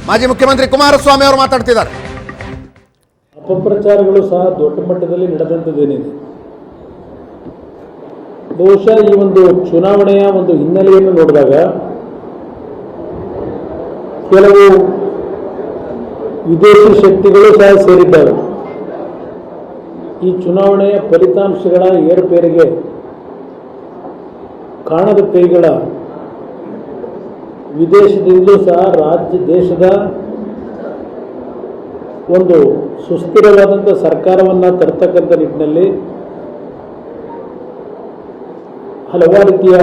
ಮಾಜಿ ಮುಖ್ಯಮಂತ್ರಿ ಕುಮಾರಸ್ವಾಮಿ ಅವರು ಮಾತಾಡ್ತಿದ್ದಾರೆ. ಅಪಪ್ರಚಾರಗಳು ಸಹ ದೊಡ್ಡ ಮಟ್ಟದಲ್ಲಿ ನಡೆದಂಥದ್ದೇನಿದೆ. ಬಹುಶಃ ಈ ಒಂದು ಚುನಾವಣೆಯ ಒಂದು ಹಿನ್ನೆಲೆಯನ್ನು ನೋಡಿದಾಗ ಕೆಲವು ವಿದೇಶಿ ಶಕ್ತಿಗಳು ಸಹ ಸೇರಿದ್ದಾವೆ. ಈ ಚುನಾವಣೆಯ ಫಲಿತಾಂಶಗಳ ಏರುಪೇರಿಗೆ ಕಾಣದ ಕೈಗಳ ವಿದೇಶದಿಂದಲೂ ಸಹ ದೇಶದ ಒಂದು ಸುಸ್ಥಿರವಾದಂಥ ಸರ್ಕಾರವನ್ನು ತರ್ತಕ್ಕಂಥ ನಿಟ್ಟಿನಲ್ಲಿ ಹಲವಾರು ರೀತಿಯ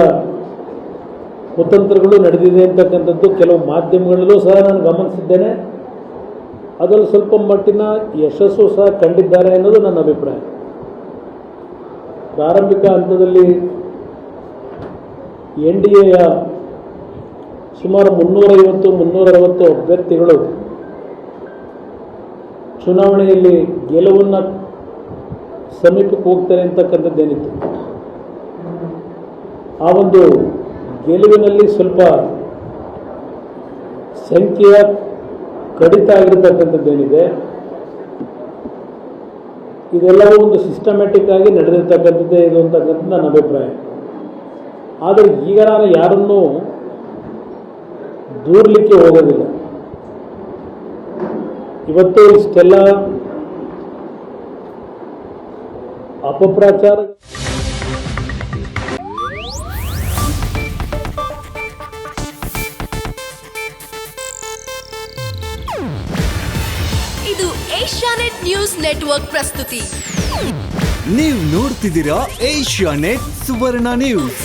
ಕುತಂತ್ರಗಳು ನಡೆದಿದೆ ಅಂತಕ್ಕಂಥದ್ದು ಕೆಲವು ಮಾಧ್ಯಮಗಳಲ್ಲೂ ಸಹ ನಾನು ಗಮನಿಸಿದ್ದೇನೆ. ಅದರಲ್ಲಿ ಸ್ವಲ್ಪ ಮಟ್ಟಿನ ಯಶಸ್ಸು ಸಹ ಕಂಡಿದ್ದಾರೆ ಅನ್ನೋದು ನನ್ನ ಅಭಿಪ್ರಾಯ. ಪ್ರಾರಂಭಿಕ ಹಂತದಲ್ಲಿ NDAಯ ಸುಮಾರು 350-360 ಅಭ್ಯರ್ಥಿಗಳು ಚುನಾವಣೆಯಲ್ಲಿ ಗೆಲುವನ್ನು ಸಮೀಪಕ್ಕೆ ಹೋಗ್ತಾರೆ ಅಂತಕ್ಕಂಥದ್ದೇನಿತ್ತು. ಆ ಒಂದು ಗೆಲುವಿನಲ್ಲಿ ಸ್ವಲ್ಪ ಸಂಖ್ಯೆಯ ಕಡಿತ ಆಗಿರತಕ್ಕಂಥದ್ದೇನಿದೆ, ಇದೆಲ್ಲವೂ ಒಂದು ಸಿಸ್ಟಮ್ಯಾಟಿಕ್ ಆಗಿ ನಡೆದಿರ್ತಕ್ಕಂಥದ್ದೇ ಇದು ಅಂತಕ್ಕಂಥದ್ದು ನನ್ನ ಅಭಿಪ್ರಾಯ. ಆದರೆ ಈಗ ನಾನು ಯಾರನ್ನೂ ದೂರಲಿಕ್ಕೆ ಹೋಗೋದಿಲ್ಲ. ಇವತ್ತು ಇಷ್ಟೆಲ್ಲ ಅಪಪ್ರಚಾರ ಇದು ಏಷ್ಯಾನೆಟ್ ನ್ಯೂಸ್ ನೆಟ್ವರ್ಕ್ ಪ್ರಸ್ತುತಿ. ನೀವು ನೋಡ್ತಿದ್ದೀರಾ ಏಷ್ಯಾನೆಟ್ ಸುವರ್ಣ ನ್ಯೂಸ್.